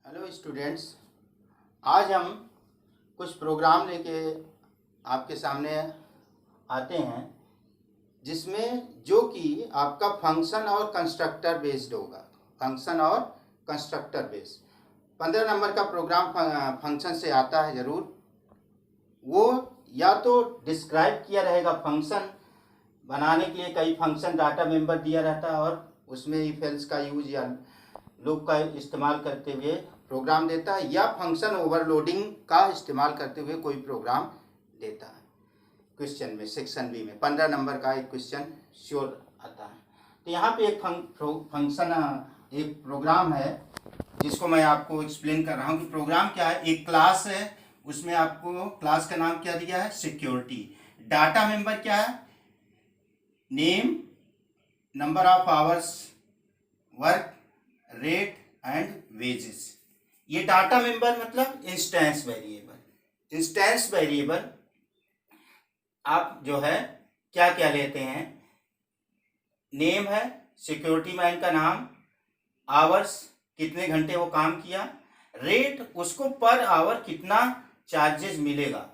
Hello students. आज हम कुछ प्रोग्राम लेके आपके सामने आते हैं जिसमें जो कि आपका फंक्शन और कंस्ट्रक्टर बेस्ड होगा। फंक्शन और कंस्ट्रक्टर बेस्ड 15 नंबर का प्रोग्राम फंक्शन से आता है ज़रूर। वो या तो डिस्क्राइब किया रहेगा, फंक्शन बनाने के लिए कई फंक्शन डाटा मेंबर दिया रहता है और उसमें इफ एल्स का यूज या लूप का इस्तेमाल करते हुए प्रोग्राम देता है, या फंक्शन ओवरलोडिंग का इस्तेमाल करते हुए कोई प्रोग्राम देता है। क्वेश्चन में सेक्शन बी में 15 नंबर का एक क्वेश्चन श्योर आता है। तो यहाँ पे एक फंक्शन एक प्रोग्राम है जिसको मैं आपको एक्सप्लेन कर रहा हूँ कि प्रोग्राम क्या है। एक क्लास है, उसमें आपको क्लास का नाम क्या दिया है, सिक्योरिटी। डाटा मेंबर क्या है, name, number of hours work, rate and wages. ये डाटा मेंबर मतलब इंस्टेंस वेरिएबल। इंस्टेंस वेरिएबल आप जो है क्या क्या लेते हैं, नेम है सिक्योरिटी मैन का नाम, आवर्स कितने घंटे वो काम किया, रेट उसको पर आवर कितना चार्जेस मिलेगा,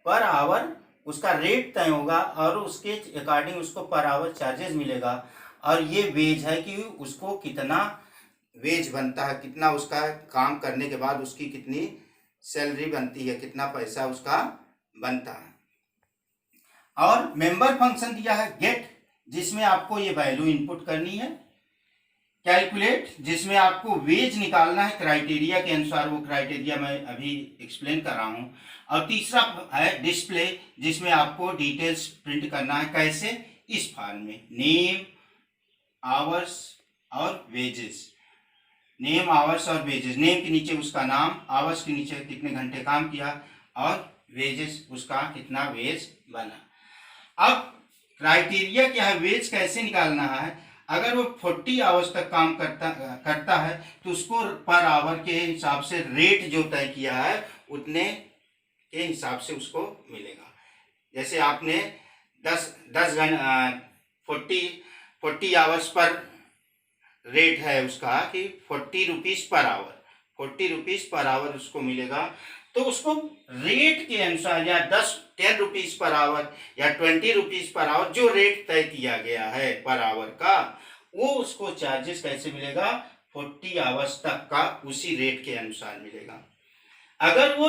पर आवर उसका रेट तय होगा और उसके अकॉर्डिंग उसको पर आवर चार्जेस मिलेगा। और ये वेज है कि उसको कितना वेज बनता है, कितना उसका काम करने के बाद उसकी कितनी सैलरी बनती है, कितना पैसा उसका बनता है। और मेंबर फंक्शन दिया है गेट, जिसमें आपको ये वैल्यू इनपुट करनी है। कैलकुलेट, जिसमें आपको वेज निकालना है क्राइटेरिया के अनुसार, वो क्राइटेरिया मैं अभी एक्सप्लेन कर रहा हूँ। और तीसरा है डिस्प्ले, जिसमें आपको डिटेल्स प्रिंट करना है। कैसे, इस फॉर्म में नेम, आवर्स और वेजेस। नेम, आवर्स और वेजेस। नेम के नीचे उसका नाम, आवर्स के नीचे कितने घंटे काम किया और वेजेस उसका कितना वेज बना। अब क्राइटेरिया क्या है, वेज कैसे निकालना है। अगर वो 40 आवर्स तक काम करता है तो उसको पर आवर के हिसाब से रेट जो तय किया है उतने के हिसाब से उसको मिलेगा। जैसे आपने 10 घंटे 40 आवर्स पर रेट है उसका कि 40 rupees per hour, 40 rupees per hour उसको मिलेगा। तो उसको रेट के अनुसार या 10 रुपीज पर आवर या 20 रुपीज पर आवर, जो रेट तय किया गया है पर आवर का, वो उसको चार्जेस कैसे मिलेगा, 40 आवर्स तक का उसी रेट के अनुसार मिलेगा। अगर वो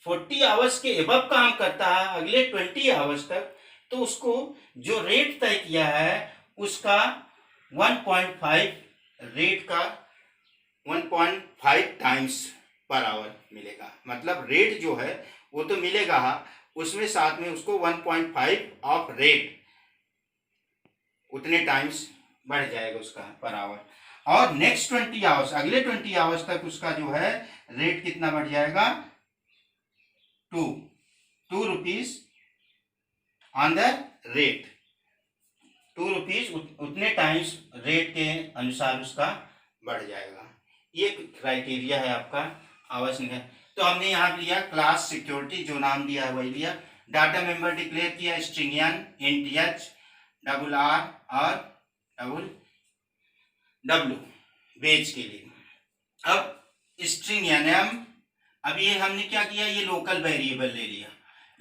40 आवर्स के एबव काम करता है अगले 20 आवर्स तक, तो उसको जो रेट तय किया है उसका 1.5 रेट का 1.5 टाइम्स पर आवर मिलेगा। मतलब रेट जो है वो तो मिलेगा, उसमें साथ में उसको 1.5 ऑफ रेट उतने टाइम्स बढ़ जाएगा उसका पर आवर। और नेक्स्ट 20 आवर्स, अगले 20 आवर्स तक उसका जो है रेट कितना बढ़ जाएगा, 2 rupees on the rate. 2 rupees उतने टाइम्स रेट के अनुसार उसका बढ़ जाएगा। ये क्राइटेरिया है आपका आवर्स निकाल। तो हमने यहाँ लिया क्लास सिक्योरिटी, जो नाम दिया है वही लिया। डाटा मेंबर डिक्लेयर किया string N, int H, double R और डबल डब्ल्यू वेज के लिए। अब स्ट्रिंग एन एम, अब ये हमने क्या किया, ये लोकल वेरिएबल ले लिया।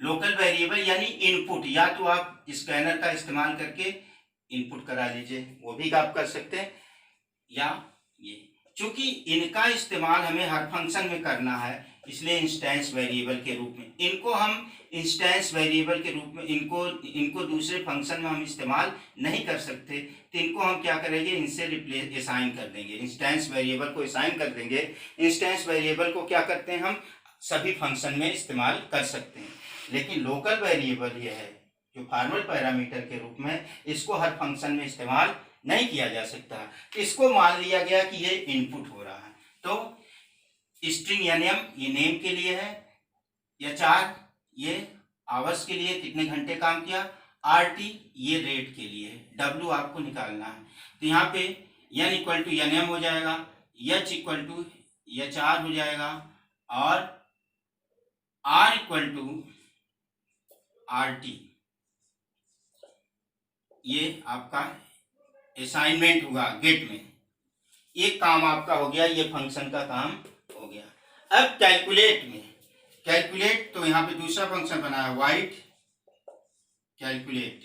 लोकल वेरिएबल यानी इनपुट, या तो आप स्कैनर का इस्तेमाल करके इनपुट करा लीजिए, वो भी आप कर सकते हैं, या ये, चूंकि इनका इस्तेमाल हमें हर फंक्शन में करना है इसलिए इंस्टेंस वेरिएबल के रूप में इनको हम इंस्टेंस वेरिएबल के रूप में इनको दूसरे फंक्शन में हम इस्तेमाल नहीं कर सकते। तो इनको हम क्या करेंगे, इनसे रिप्लेस असाइन कर देंगे, इंस्टेंस वेरिएबल को असाइन कर देंगे। इंस्टेंस वेरिएबल को क्या करते हैं, हम सभी फंक्शन में इस्तेमाल कर सकते हैं। लेकिन लोकल वेरिएबल ये है जो फॉर्मल पैरामीटर के रूप में, इसको हर फंक्शन में इस्तेमाल नहीं किया जा सकता। इसको मान लिया गया कि ये इनपुट हो रहा है। तो स्ट्रिंग या नेम, ये नेम के लिए है, या 4 ये आवर्स के लिए कितने घंटे काम किया, RT ये रेट के लिए, W आपको निकालना है। तो यहाँ पे n equal to N M हो जाएगा, H इक्वल टू HR हो जाएगा और R इक्वल टू RT। ये आपका असाइनमेंट होगा गेट में। एक काम आपका हो गया, ये फंक्शन का काम अब कैलकुलेट तो यहाँ पे दूसरा फंक्शन बना है वाइड कैलकुलेट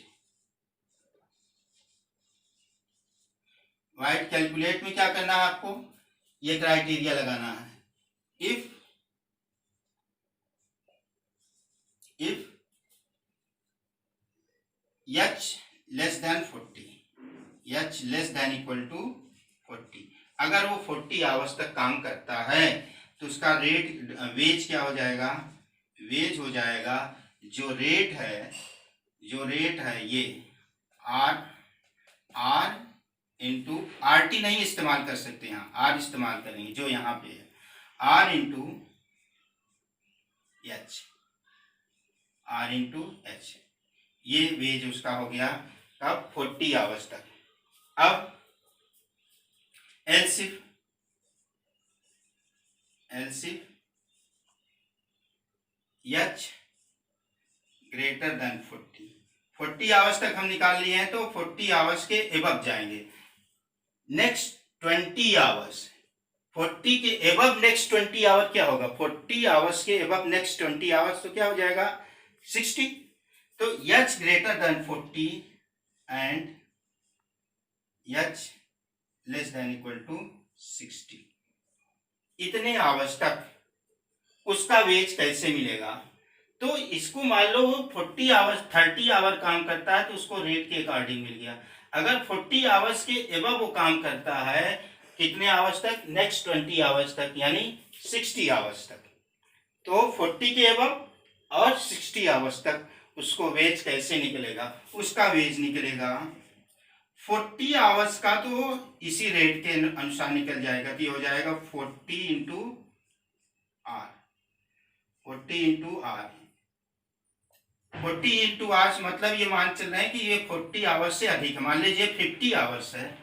में क्या करना है आपको, ये क्राइटेरिया लगाना है, if h less than 40, h less than equal to 40, अगर वो 40 आवर्स तक काम करता है तो उसका रेट वेज क्या हो जाएगा, वेज हो जाएगा जो रेट है ये आर इंटू RT नहीं इस्तेमाल कर सकते, यहाँ आर इस्तेमाल करेंगे जो यहाँ पे है, आर इंटू एच, ये वेज उसका हो गया अब 40 आवर्स तक। अब एलसीफ एच ग्रेटर देन 40 आवर्स तक हम निकाल लिए हैं, तो 40 आवर्स के एबव जाएंगे। नेक्स्ट 20 आवर्स, 40 के एबव नेक्स्ट 20 आवर क्या होगा, 40 आवर्स के एबव नेक्स्ट 20 आवर्स तो क्या हो जाएगा 60, तो h greater than 40 and h less than equal to 60, इतने आवर्स तक उसका वेज कैसे मिलेगा, तो इसको मान लो 40 आवर्स 30 आवर काम करता है तो उसको रेट के अकॉर्डिंग मिल गया। अगर 40 आवर्स के एबव वो काम करता है कितने आवर्स तक, नेक्स्ट 20 आवर्स तक यानी 60 आवर्स तक, तो 40 के एबव और 60 आवर्स तक उसको वेज कैसे निकलेगा, उसका वेज निकलेगा 40 आवर्स का तो इसी रेट के अनुसार निकल जाएगा, तो ये हो जाएगा 40 into R, 40 into R, 40 into hours मतलब ये मान चल रहे हैं कि ये 40 आवर्स से अधिक है। मान लीजिए 50 आवर्स है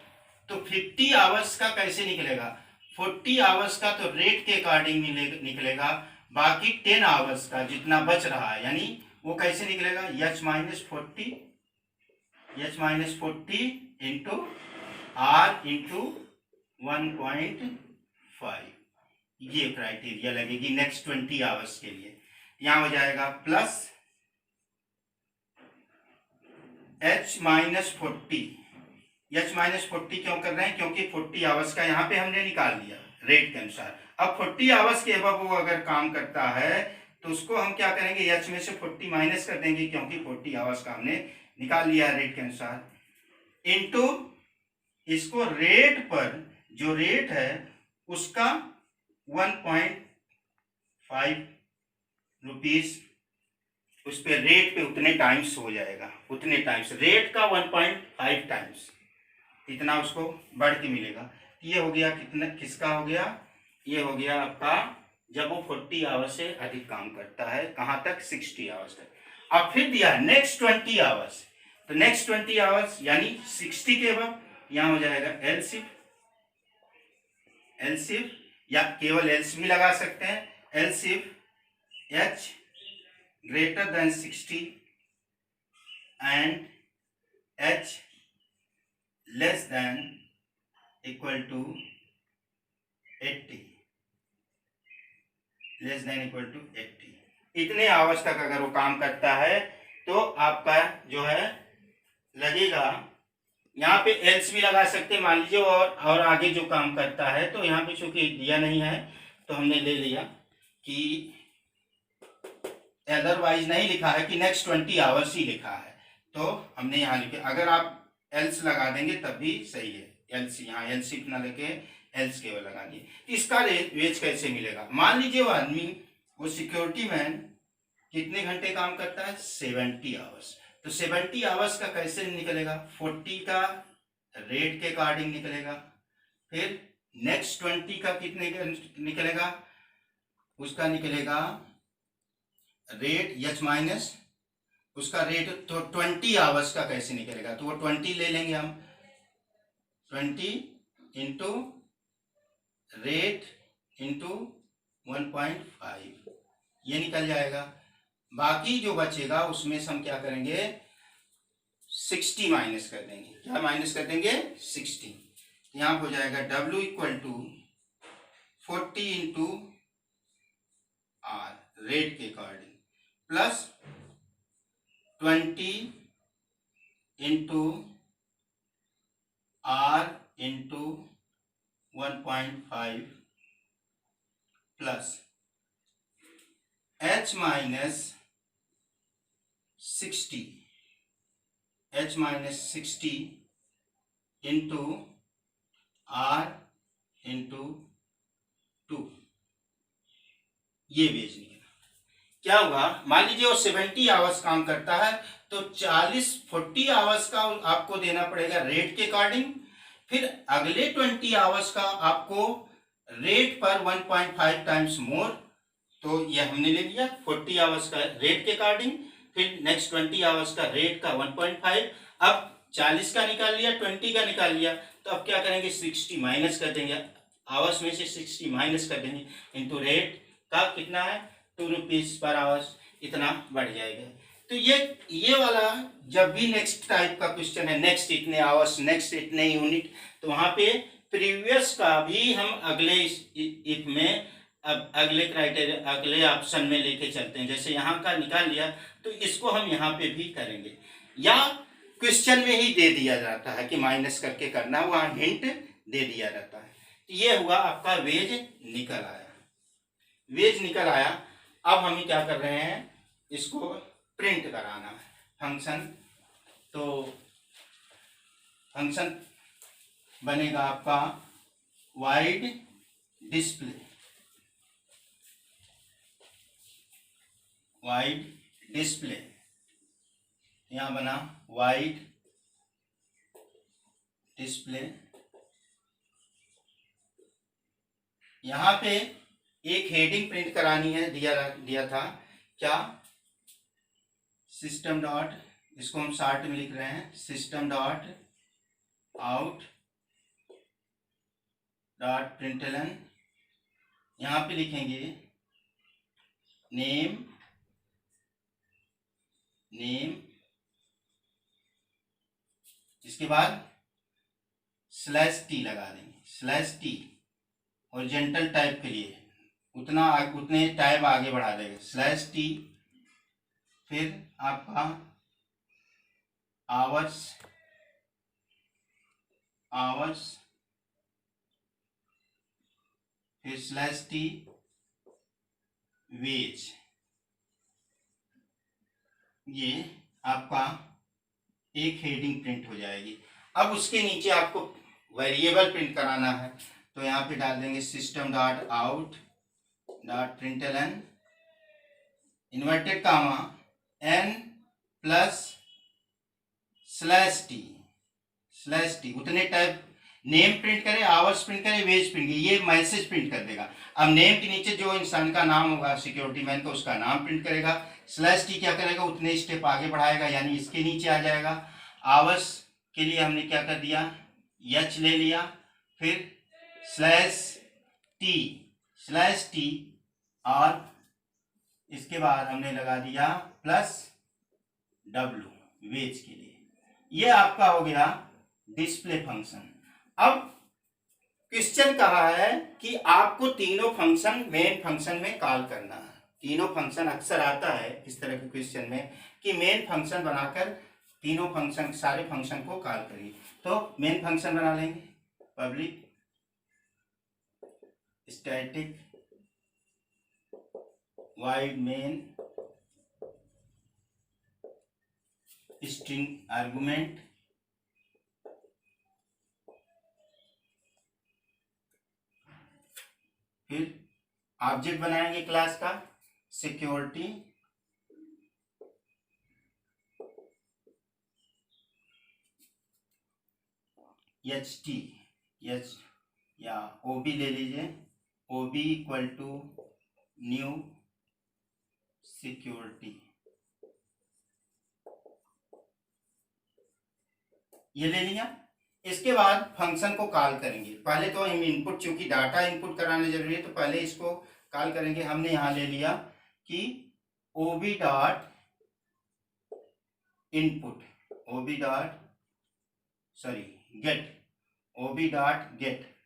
तो 50 आवर्स का कैसे निकलेगा, 40 आवर्स का तो रेट के अकॉर्डिंग निकलेगा, बाकी 10 आवर्स का जितना बच रहा है यानी वो कैसे निकलेगा, h minus 40 into R into 1.5, ये क्राइटेरिया लगेगी नेक्स्ट 20 आवर्स के लिए। यहां हो जाएगा प्लस h माइनस 40 क्यों कर रहे हैं, क्योंकि 40 आवर्स का यहाँ पे हमने निकाल लिया रेट के अनुसार। अब 40 आवर्स के अबव वो अगर काम करता है तो उसको हम क्या करेंगे, h में से 40 माइनस कर देंगे क्योंकि 40 आवर्स का हमने निकाल लिया रेट के अनुसार, इनटू इसको रेट पर जो रेट है उसका 1.5 रुपीज उस पे रेट पे उतने टाइम्स हो जाएगा, उतने टाइम्स रेट का 1.5 टाइम्स इतना उसको बढ़ के मिलेगा। ये हो गया कितना, किसका हो गया, ये हो गया आपका जब वो 40 आवर्स से अधिक काम करता है, कहाँ तक 60 आवर्स तक। अब फिर दिया है नेक्स्ट 20 आवर्स, तो नेक्स्ट 20 आवर्स यानी 60 के बाद यहाँ हो जाएगा एलसीफ या केवल एल्स भी लगा सकते हैं, else if h greater than 60 and h less than equal to 80, less than equal to 80, इतने आवर्स तक अगर वो काम करता है तो आपका जो है लगेगा, यहाँ पे एल्स भी लगा सकते हैं मान लीजिए, और आगे जो काम करता है, तो यहाँ पे चूंकि दिया नहीं है तो हमने ले लिया कि अदरवाइज नहीं लिखा है कि नेक्स्ट 20 आवर्स ही लिखा है, तो हमने यहाँ लिखे, अगर आप एल्स लगा देंगे तब भी सही है, एल्स यहाँ एल्स ना लेके एल्स केवल लगा दिए। इसका वेज कैसे मिलेगा, मान लीजिए वो आदमी वो सिक्योरिटी मैन कितने घंटे काम करता है 70 आवर्स, तो 70 आवर्स का कैसे निकलेगा, 40 का रेट के अकॉर्डिंग निकलेगा, फिर नेक्स्ट 20 का कितने निकलेगा, उसका निकलेगा रेट h माइनस उसका रेट, तो 20 आवर्स का कैसे निकलेगा, तो वो 20 ले लेंगे हम, 20 इंटू रेट इंटू 1.5 ये निकल जाएगा। बाकी जो बचेगा उसमें से हम क्या करेंगे 60 माइनस कर देंगे, क्या माइनस कर देंगे 60, यहाँ हो जाएगा W equal to 40 into R rate के according plus 20 into R into 1.5 plus h minus 60 into R into 2। ये वेज निकला। क्या होगा, मान लीजिए वो 70 आवर्स काम करता है तो 40 आवर्स का आपको देना पड़ेगा रेट के अकॉर्डिंग, फिर अगले 20 आवर्स का आपको रेट पर 1.5 टाइम्स मोर। तो ये हमने ले लिया 40 आवर्स का रेट के अकॉर्डिंग, फिर नेक्स्ट 20 आवर्स का रेट का 1.5। अब 40 का निकाल लिया, 20 का निकाल लिया, तो अब क्या करेंगे 60 माइनस कर देंगे, आवर्स में से 60 माइनस कर देंगे इंटू रेट का कितना है 2 रुपीज पर आवर्स, इतना बढ़ जाएगा। तो ये वाला जब भी नेक्स्ट टाइप का क्वेश्चन है, नेक्स्ट इतने आवर्स, नेक्स्ट इतने यूनिट, तो वहां पे प्रीवियस का भी हम अगले इफ में अब अगले क्राइटेरिया अगले ऑप्शन में लेके चलते हैं। जैसे यहाँ का निकाल लिया तो इसको हम यहाँ पे भी करेंगे, या क्वेश्चन में ही दे दिया जाता है कि माइनस करके करना, वहाँ हिंट दे दिया जाता है। ये हुआ आपका वेज निकल आया, वेज निकल आया। अब हम क्या कर रहे हैं, इसको प्रिंट कराना है फंक्शन। तो फंक्शन बनेगा आपका वाइड डिस्प्ले, वाइड डिस्प्ले, यहां बना वाइड डिस्प्ले। यहां पे एक हेडिंग प्रिंट करानी है, दिया था क्या, सिस्टम डॉट, इसको हम शार्ट में लिख रहे हैं, system dot out dot println. यहां पे लिखेंगे नेम, इसके बाद /t लगा देंगे, /t हॉरिजॉन्टल टाइप के लिए उतने टाइप आगे बढ़ा देंगे, /t, फिर आपका आवर्स, फिर /t वेज। ये आपका एक हेडिंग प्रिंट हो जाएगी। अब उसके नीचे आपको वेरिएबल प्रिंट कराना है, तो यहाँ पे डाल देंगे system dot out dot println inverted comma n plus /t उतने टाइप नेम प्रिंट करे, आवर्स प्रिंट करे, वेज प्रिंट करे, ये मैसेज प्रिंट कर देगा। अब नेम के नीचे जो इंसान का नाम होगा सिक्योरिटी मैन का, उसका नाम प्रिंट करेगा। /t क्या करेगा, उतने स्टेप आगे बढ़ाएगा, यानी इसके नीचे आ जाएगा। आवर्स के लिए हमने क्या कर दिया, h ले लिया, फिर /t और इसके बाद हमने लगा दिया +w वेज के लिए। ये आपका हो गया डिस्प्ले फंक्शन। अब क्वेश्चन कहा है कि आपको तीनों फंक्शन मेन फंक्शन में कॉल करना है। तीनों फंक्शन अक्सर आता है इस तरह के क्वेश्चन में कि मेन फंक्शन बनाकर तीनों फंक्शन, सारे फंक्शन को कॉल करिए। तो मेन फंक्शन बना लेंगे, public static wide main string argument, फिर ऑब्जेक्ट बनाएंगे क्लास का सिक्योरिटी, एच या ओबी ले लीजिए, ओबी इक्वल टू न्यू सिक्योरिटी, ये ले लिया। इसके बाद फंक्शन को कॉल करेंगे। पहले तो हम इनपुट, चूंकि डाटा इनपुट कराना जरूरी है तो पहले इसको कॉल करेंगे। हमने यहां ले लिया कि ओबी डॉट इनपुट, ओबी डॉट गेट,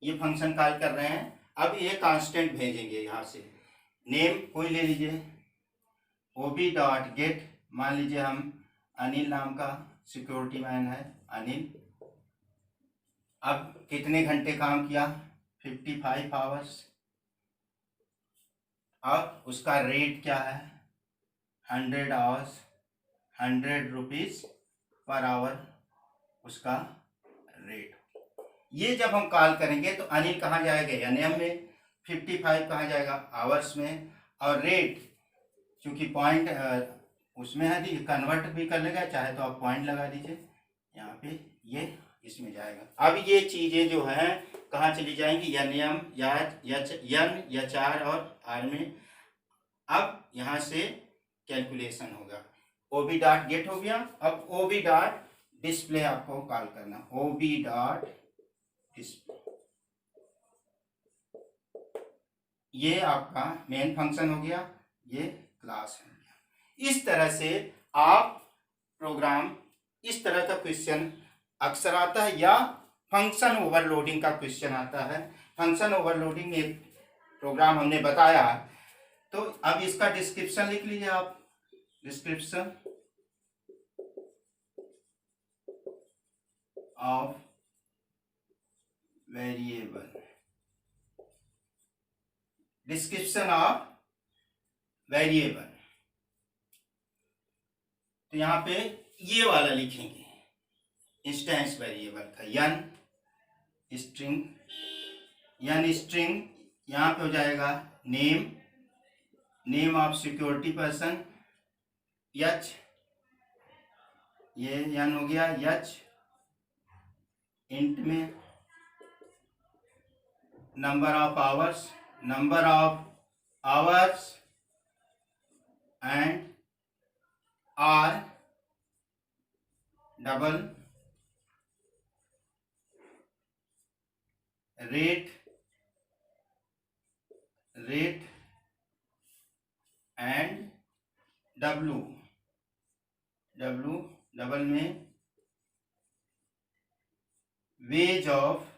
ये फंक्शन कॉल कर रहे हैं। अब ये कांस्टेंट भेजेंगे यहाँ से। नेम कोई ले लीजिए, ob.get, मान लीजिए हम अनिल नाम का सिक्योरिटी मैन है अनिल। अब कितने घंटे काम किया, 55 आवर्स। अब उसका रेट क्या है, 100 आवर्स, 100 रुपीज पर आवर उसका रेट। ये जब हम कॉल करेंगे तो अनिल कहाँ जाएगा, एनएम में, 55 कहाँ जाएगा, आवर्स में, और रेट चूंकि पॉइंट उसमें है, कन्वर्ट भी कर लेगा, चाहे तो आप पॉइंट लगा दीजिए यहाँ पे, ये इसमें जाएगा। अब ये चीज़ें जो हैं कहाँ चली जाएंगी, एनएम या एन या 4 और आर में। अब यहाँ से कैलकुलेशन होगा, ob.get हो गया। अब ob.display आपको कॉल करना, ob.display, ये आपका मेन फंक्शन हो गया, ये क्लास हो गया। इस तरह से आप प्रोग्राम, इस तरह का क्वेश्चन अक्सर आता है, या फंक्शन ओवरलोडिंग का क्वेश्चन आता है। फंक्शन ओवरलोडिंग में एक प्रोग्राम हमने बताया, तो अब इसका डिस्क्रिप्शन लिख लीजिए आप, description of variable, description of variable, तो यहाँ पे ये वाला लिखेंगे, इंस्टेंस वेरिएबल का यन स्ट्रिंग, यहाँ पे हो जाएगा name, name of security person, H, ये यन हो गया, यच, इंट में number of hours and R double, rate and W double में वेज ऑफ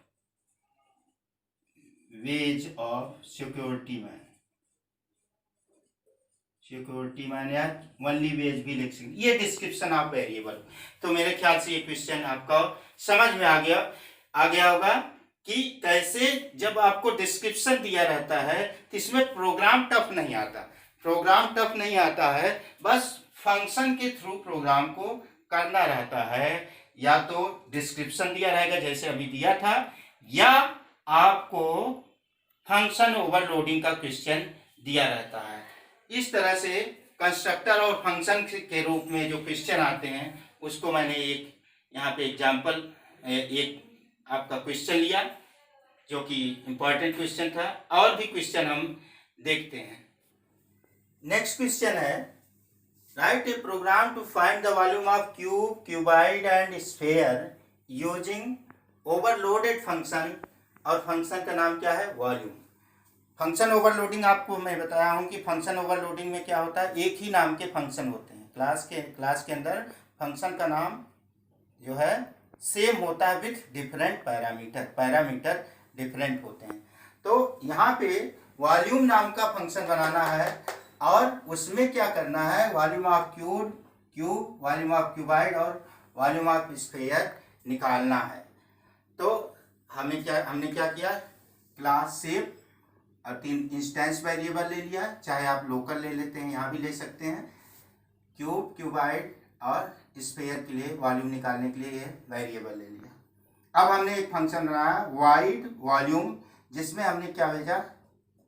सिक्योरिटी मैन या ओनली वेज भी लिख सकते। ये डिस्क्रिप्शन ऑफ वेरिएबल। तो मेरे ख्याल से ये क्वेश्चन आपको समझ में आ गया होगा कि कैसे जब आपको डिस्क्रिप्शन दिया रहता है तो इसमें प्रोग्राम टफ नहीं आता है, बस फंक्शन के थ्रू प्रोग्राम को करना रहता है। या तो डिस्क्रिप्शन दिया रहेगा जैसे अभी दिया था, या आपको फंक्शन ओवरलोडिंग का क्वेश्चन दिया रहता है। इस तरह से कंस्ट्रक्टर और फंक्शन के रूप में जो क्वेश्चन आते हैं उसको मैंने एक यहाँ पे एग्जाम्पल, एक आपका क्वेश्चन लिया जो कि इम्पोर्टेंट क्वेश्चन था। और भी क्वेश्चन हम देखते हैं। नेक्स्ट क्वेश्चन है, write a program to find the volume of cube, cuboid and sphere using overloaded function, और फंक्शन का नाम क्या है, वॉल्यूम। फंक्शन ओवरलोडिंग आपको मैं बताया हूँ कि फंक्शन ओवरलोडिंग में क्या होता है, एक ही नाम के फंक्शन होते हैं। क्लास के अंदर फंक्शन का नाम जो है सेम होता है विथ डिफरेंट पैरामीटर डिफरेंट होते हैं। तो यहाँ पे वॉल्यूम नाम का फंक्शन बनाना है और उसमें क्या करना है, volume of cube, volume of cuboid और वॉल्यूम ऑफ स्फीयर निकालना है। तो हमने क्या किया, क्लास शेप और 3 इंस्टेंस वेरिएबल ले लिया, चाहे आप लोकल ले लेते हैं, यहाँ भी ले सकते हैं। क्यूब, क्यूबाइड और स्फीयर के लिए वॉल्यूम निकालने के लिए ये वेरिएबल ले लिया। अब हमने एक फंक्शन बनाया वाइड वॉल्यूम, जिसमें हमने क्या भेजा,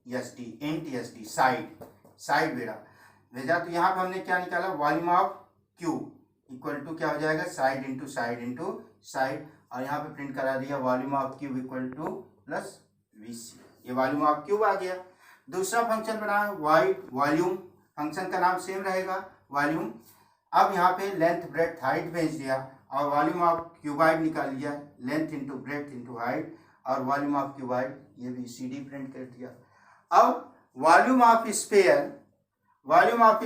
इंट एसडी साइड भेजा। तो यहाँ पर हमने क्या निकाला, volume of cube equal to क्या हो जाएगा, साइड इंटू साइड, और यहाँ पे प्रिंट करा दिया volume of cube equal two plus VC, ये वॉल्यूम ऑफ क्यूब आ गया। दूसरा फंक्शन बनाया वाइड वॉल्यूम, फंक्शन का नाम सेम रहेगा वॉल्यूम। अब यहाँ पे लेंथ ब्रेड्थ हाइट भेज दिया और वॉल्यूम ऑफ क्यूबाइड निकाल लिया, length into breadth into height, और वॉल्यूम ऑफ क्यूबाइड ये भी CD प्रिंट कर दिया। अब वॉल्यूम ऑफ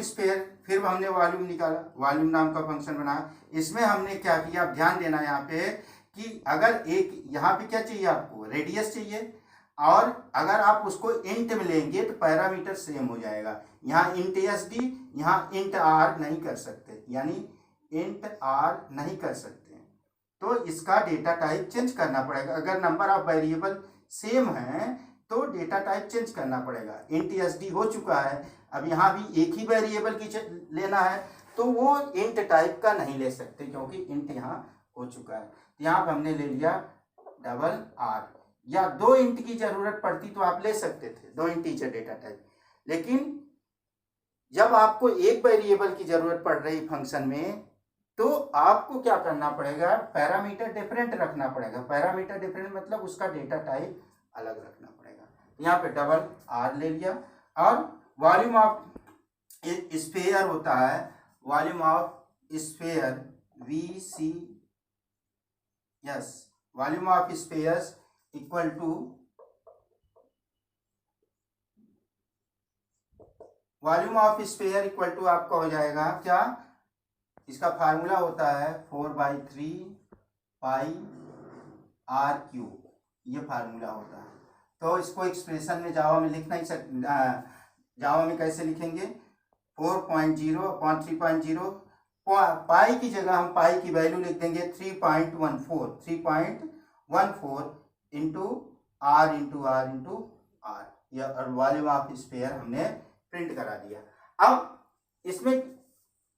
स्फीयर फिर हमने वॉल्यूम निकाला, वॉल्यूम नाम का फंक्शन बनाया। इसमें हमने क्या किया, ध्यान देना यहाँ पे कि अगर एक यहाँ पे क्या चाहिए आपको, रेडियस चाहिए और अगर आप उसको इंट में लेंगे तो पैरामीटर सेम हो जाएगा। यहाँ इंट एस डी, यहाँ इंट आर नहीं कर सकते, यानी इंट आर नहीं कर सकते, तो इसका डेटा टाइप चेंज करना पड़ेगा। अगर नंबर ऑफ वेरिएबल सेम है तो डेटा टाइप चेंज करना पड़ेगा। इंट एस डी हो चुका है, अब यहाँ भी एक ही वेरिएबल की लेना है तो वो इंट टाइप का नहीं ले सकते क्योंकि इंट यहाँ हो चुका है। यहाँ पर हमने ले लिया डबल आर, या 2 इंट की जरूरत पड़ती तो आप ले सकते थे, 2 इंटीजर डेटा टाइप, लेकिन जब आपको एक वेरिएबल की जरूरत पड़ रही फंक्शन में तो आपको क्या करना पड़ेगा, पैरामीटर डिफरेंट रखना पड़ेगा। पैरामीटर डिफरेंट मतलब उसका डेटा टाइप अलग रखना पड़ेगा। यहाँ पे डबल आर ले लिया, और वॉल्यूम ऑफ स्फीयर होता है, volume of sphere we see yes, volume of spheres equal to volume of sphere equal to आपका हो जाएगा क्या, इसका फार्मूला होता है 4/3 पाई आर क्यूब, ये फार्मूला होता है। तो इसको एक्सप्रेशन में जावा में लिख नहीं सकते, जावा में कैसे लिखेंगे, 4.0 अपॉन 3.0, पाई की जगह हम पाई की वैल्यू लिख देंगे 3.14 इंटू आर इंटू आर, यह वॉल्यूम ऑफ स्फीयर हमने प्रिंट करा दिया। अब इसमें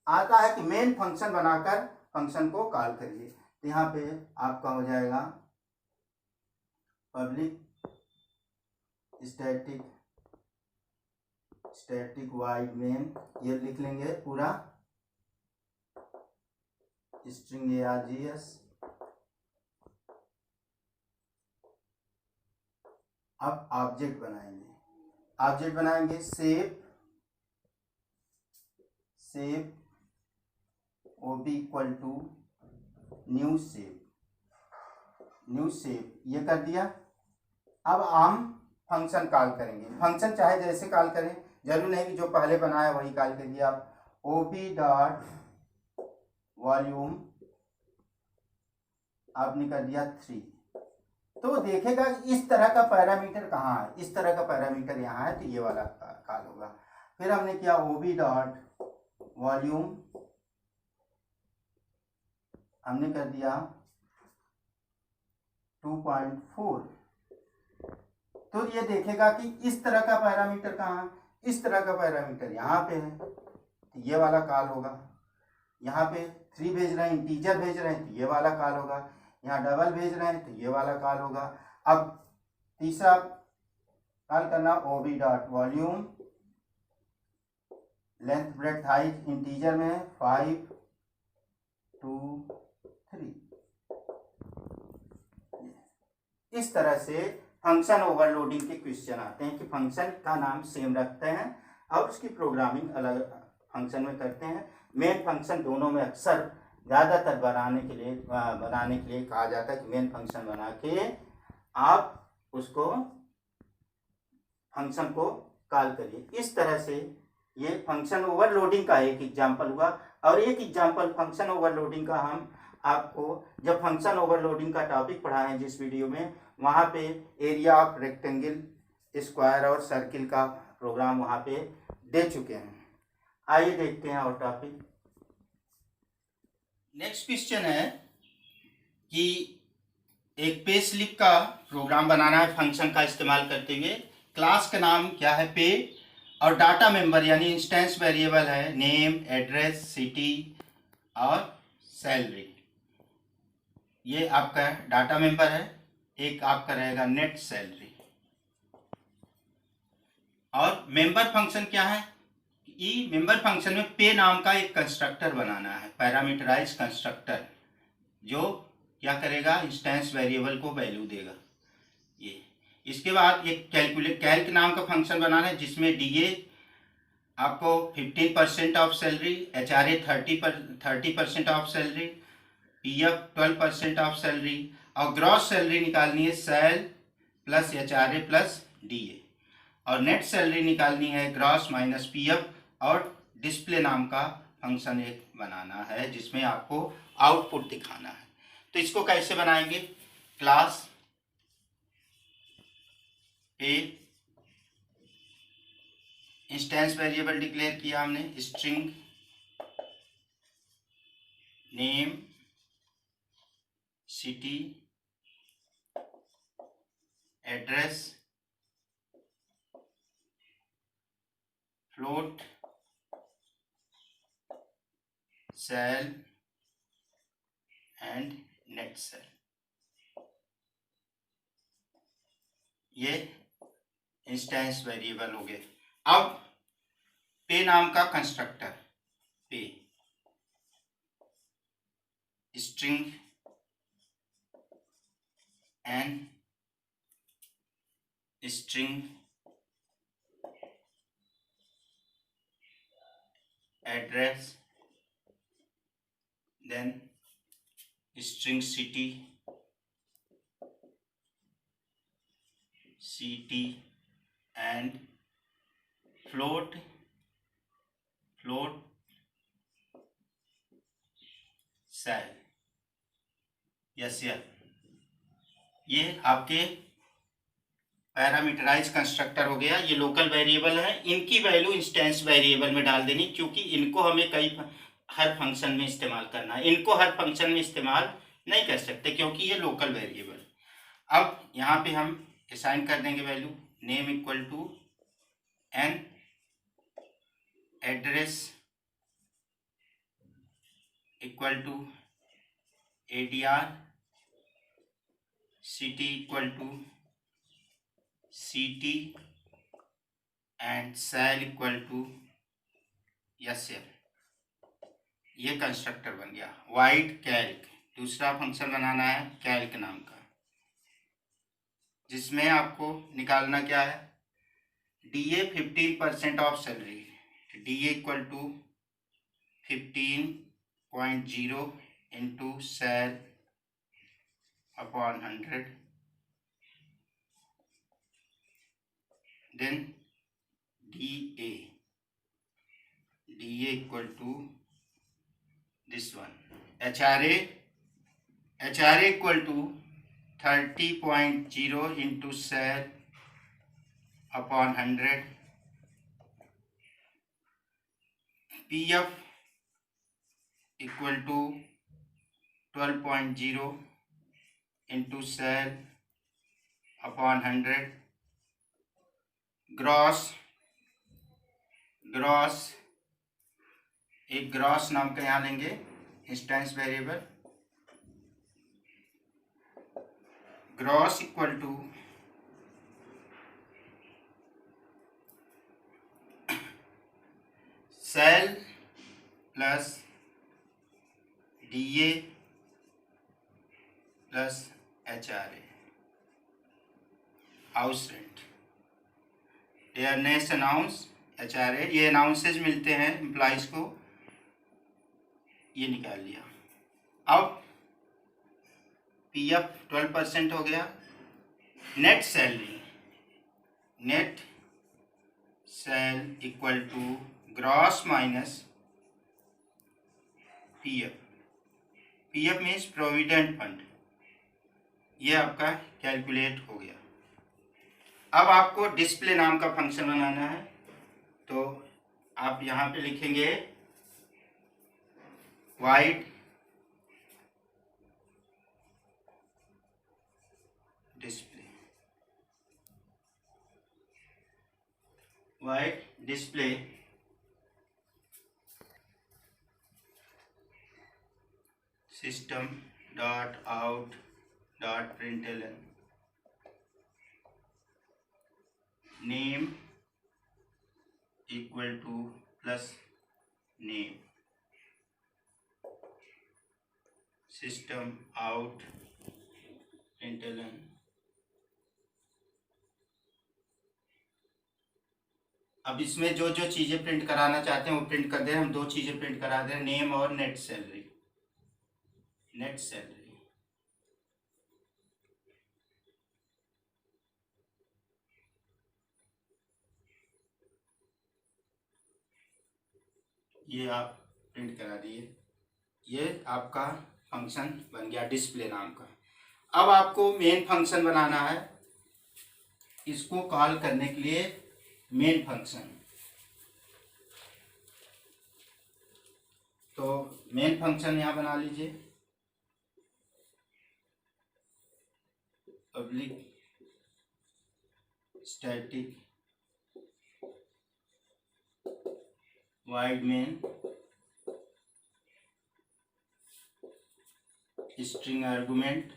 आता है कि मेन फंक्शन बनाकर फंक्शन को कॉल करिए, तो यहाँ पे आपका हो जाएगा पब्लिक स्टैटिक वाइड मेन, ये लिख लेंगे पूरा स्ट्रिंग args। अब ऑब्जेक्ट बनाएंगे, save ob equal to new save, ये कर दिया। अब हम फंक्शन कॉल करेंगे, फंक्शन चाहे जैसे कॉल करें, जरूरी नहीं कि जो पहले बनाया वही कॉल करिए आप। ob डॉट वॉल्यूम आपने कर दिया 3, तो देखेगा इस तरह का पैरामीटर कहाँ है, इस तरह का पैरामीटर यहाँ है, तो ये वाला कॉल होगा। फिर हमने किया ob डॉट वॉल्यूम, हमने कर दिया 2.4, तो ये देखेगा कि इस तरह का पैरामीटर कहाँ है, इस तरह का पैरामीटर यहाँ पे है, तो ये वाला कॉल होगा। यहाँ पे 3 भेज रहे हैं, इंटीजर भेज रहे हैं, तो ये वाला कॉल होगा। यहाँ डबल भेज रहे हैं तो ये वाला कॉल होगा। अब तीसरा कॉल करना ob dot volume, length breadth height integer में 5 2 3। इस तरह से फंक्शन ओवरलोडिंग के क्वेश्चन आते हैं कि फंक्शन का नाम सेम रखते हैं और उसकी प्रोग्रामिंग अलग फंक्शन में करते हैं। मेन फंक्शन दोनों में अक्सर ज़्यादातर बनाने के लिए कहा जाता है कि मेन फंक्शन बना के आप उसको फंक्शन को कॉल करिए। इस तरह से ये फंक्शन ओवरलोडिंग का एक एग्जाम्पल हुआ। और एक एग्जाम्पल फंक्शन ओवरलोडिंग का हम आपको जब फंक्शन ओवरलोडिंग का टॉपिक पढ़ाएं जिस वीडियो में, वहाँ पे एरिया ऑफ रेक्टेंगल, स्क्वायर और सर्किल का प्रोग्राम वहाँ पे दे चुके हैं। आइए देखते हैं और टॉपिक। नेक्स्ट क्वेश्चन है कि एक पे स्लिप का प्रोग्राम बनाना है फंक्शन का इस्तेमाल करते हुए। क्लास का नाम क्या है, पे, और डाटा मेंबर यानी इंस्टेंस वेरिएबल है नेम, एड्रेस, सिटी और सैलरी। ये आपका डाटा मेंबर है। एक आपका रहेगा नेट सैलरी। और मेंबर फंक्शन क्या है, मेंबर फंक्शन में पे नाम का एक कंस्ट्रक्टर बनाना है, पैरामीटराइज कंस्ट्रक्टर, जो क्या करेगा, इंस्टेंस वेरिएबल को वैल्यू देगा। ये इसके बाद एक कैल्क नाम का फंक्शन बनाना है जिसमें डीए आपको 15% of salary, HRA 30% of salary, PF 12% of salary और ग्रॉस सैलरी निकालनी है sal plus HRA plus DA. और नेट सैलरी निकालनी है ग्रॉस माइनस पीएफ। और डिस्प्ले नाम का फंक्शन एक बनाना है जिसमें आपको आउटपुट दिखाना है। तो इसको कैसे बनाएंगे, क्लास पे इंस्टेंस वेरिएबल डिक्लेयर किया हमने, string name city address float sal and net sal. ये इंस्टेंस वेरिएबल हो गए। अब पे नाम का constructor, pay string and string address then string city and float cell। Yes ये आपके पैरामीटराइज कंस्ट्रक्टर हो गया। ये लोकल वेरिएबल है, इनकी वैल्यू इंस्टेंस वेरिएबल में डाल देनी, क्योंकि इनको हमें हर फंक्शन में इस्तेमाल करना है। इनको हर फंक्शन में इस्तेमाल नहीं कर सकते क्योंकि ये लोकल वेरिएबल। अब यहाँ पे हम असाइन कर देंगे value, name equal to N, address equal to ADR, city equal to CT and sal equal to SL। ये कंस्ट्रक्टर बन गया। वाइड कैल्क, दूसरा फंक्शन बनाना है कैल्क नाम का, जिसमें आपको निकालना क्या है, DA 15% of salary, DA equal to 15.0 into sal upon 100, then DA equal to this one, HRA equal to 30.0 into cell upon 100, PF equal to 12.0 into cell upon 100, gross एक ग्रॉस नाम का यहाँ लेंगे instance variable, gross equal to sal plus DA plus HRA, house rent, dearness allowance HRA, ये allowances मिलते हैं employees को, ये निकाल लिया। अब PF 12% हो गया। Net salary, net sal equal to gross minus PF means provident fund, ये आपका कैलकुलेट हो गया। अब आपको डिस्प्ले नाम का फंक्शन बनाना है, तो आप यहाँ पे लिखेंगे wide display system dot out dot println name equal two plus name, system out println अब इसमें जो जो चीज़ें प्रिंट कराना चाहते हैं वो प्रिंट कर दे। हम दो चीज़ें प्रिंट करा दें, नेम और नेट सैलरी। ये आप प्रिंट करा दिए, ये आपका फंक्शन बन गया डिस्प्ले नाम का। अब आपको मेन फंक्शन बनाना है, इसको कॉल करने के लिए मेन फंक्शन। तो मेन फंक्शन यहाँ बना लीजिए, public static wide main string argument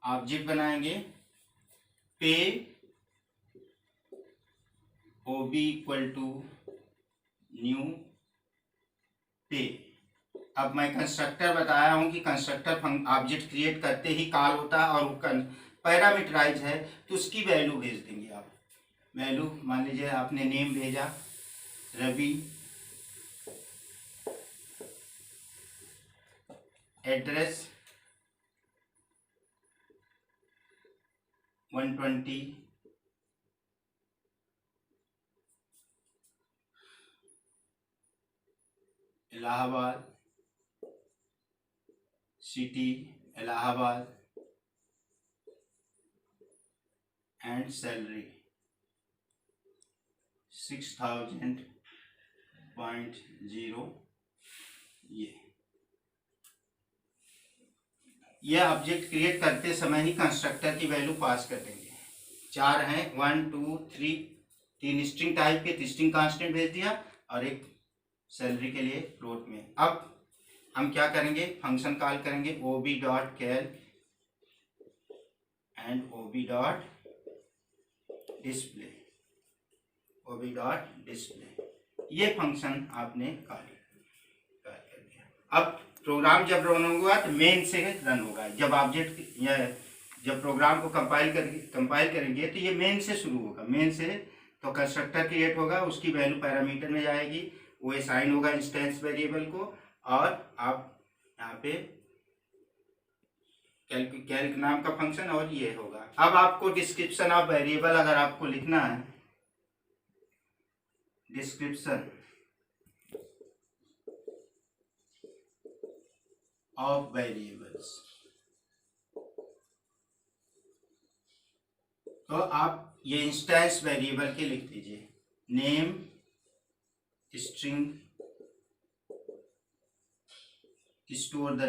object बनाएंगे पे OB इक्वल टू न्यू पे। अब मैं कंस्ट्रक्टर बताया हूं कि कंस्ट्रक्टर ऑब्जेक्ट क्रिएट करते ही कॉल होता है, और वो पैरामीटराइज है तो उसकी वैल्यू भेज देंगे आप। वैल्यू मान लीजिए आपने नेम भेजा Ravi, address 120 Allahabad, city Allahabad, and salary 6000.0। ये ऑब्जेक्ट क्रिएट करते समय ही कंस्ट्रक्टर की वैल्यू पास कर देंगे। 4 हैं, 1 2 3, 3 स्ट्रिंग टाइप के स्ट्रिंग कांस्टेंट भेज दिया और एक सैलरी के लिए फ्लोट में। अब हम क्या करेंगे, फंक्शन कॉल करेंगे ob.cal एंड ob.display। ये फंक्शन आपने कॉल कर दिया। अब प्रोग्राम जब रन होगा तो मेन से रन होगा। जब ऑब्जेक्ट या जब प्रोग्राम को कंपाइल करेंगे तो ये मेन से शुरू होगा। मेन से तो कंस्ट्रक्टर क्रिएट होगा, उसकी वैल्यू पैरामीटर में जाएगी, वो असाइन होगा इंस्टेंस वेरिएबल को, और आप यहाँ पे कैल्क नाम का फंक्शन और ये होगा। अब आपको डिस्क्रिप्शन ऑफ वेरिएबल अगर आपको लिखना है, डिस्क्रिप्शन ऑफ वेरिएबल्स, तो आप ये इंस्टेंस वेरिएबल के लिख दीजिए name string store the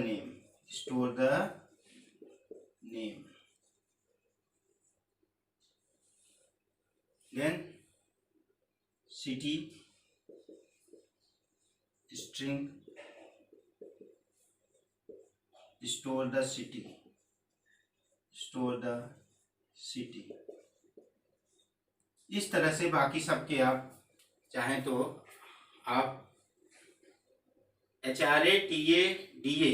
name, then city string store the city. इस तरह से बाकी सबके आप चाहें तो आप HRA TA DA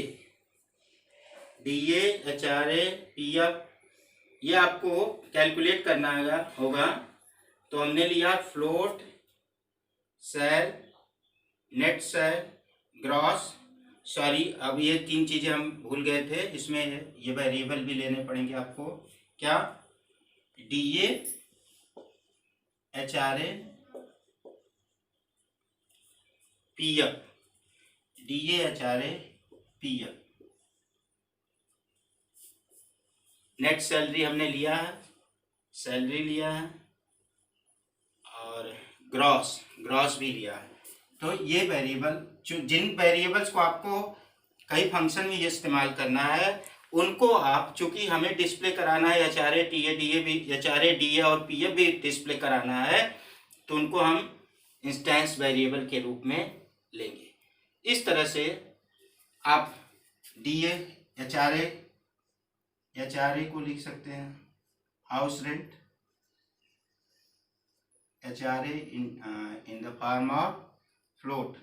HRA PF ये आपको कैलकुलेट करना होगा। तो हमने लिया float, sal, net sal, gross, sorry अब ये 3 चीज़ें हम भूल गए थे, इसमें ये वेरिएबल भी लेने पड़ेंगे आपको। क्या DA HRA PF, DA HRA PF। Net salary हमने लिया है, सैलरी लिया है, और ग्रॉस भी लिया है। तो ये वेरिएबल जिन वेरिएबल्स को आपको कई फंक्शन में ये इस्तेमाल करना है, उनको आप चूंकि हमें डिस्प्ले कराना है HRA TA DA और PF भी डिस्प्ले कराना है, तो उनको हम इंस्टेंस वेरिएबल के रूप में लेंगे। इस तरह से आप DA HRA को लिख सकते हैं house rent HRA in the form of float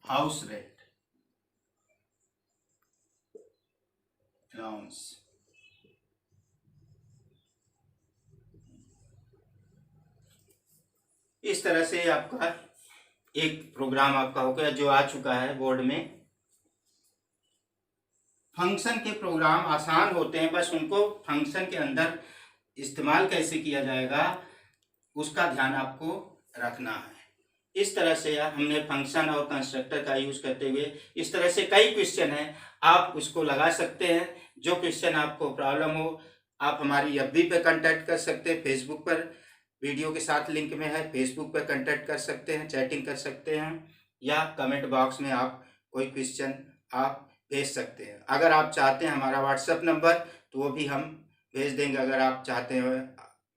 house rent allowance। इस तरह से आपका एक प्रोग्राम आपका हो गया जो आ चुका है बोर्ड में। फंक्शन के प्रोग्राम आसान होते हैं, बस उनको फंक्शन के अंदर इस्तेमाल कैसे किया जाएगा उसका ध्यान आपको रखना है। इस तरह से हमने फंक्शन और कंस्ट्रक्टर का यूज़ करते हुए इस तरह से कई क्वेश्चन हैं, आप उसको लगा सकते हैं। जो क्वेश्चन आपको प्रॉब्लम हो आप हमारी एफबी पे कांटेक्ट कर सकते हैं, फेसबुक पर वीडियो के साथ लिंक में है, फेसबुक पर कांटेक्ट कर सकते हैं, चैटिंग कर सकते हैं, या कमेंट बॉक्स में आप कोई क्वेश्चन आप भेज सकते हैं। अगर आप चाहते हैं हमारा व्हाट्सएप नंबर तो वो भी हम भेज देंगे, अगर आप चाहते हैं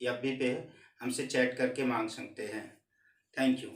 एफबी पे हमसे चैट करके मांग सकते हैं। Thank you.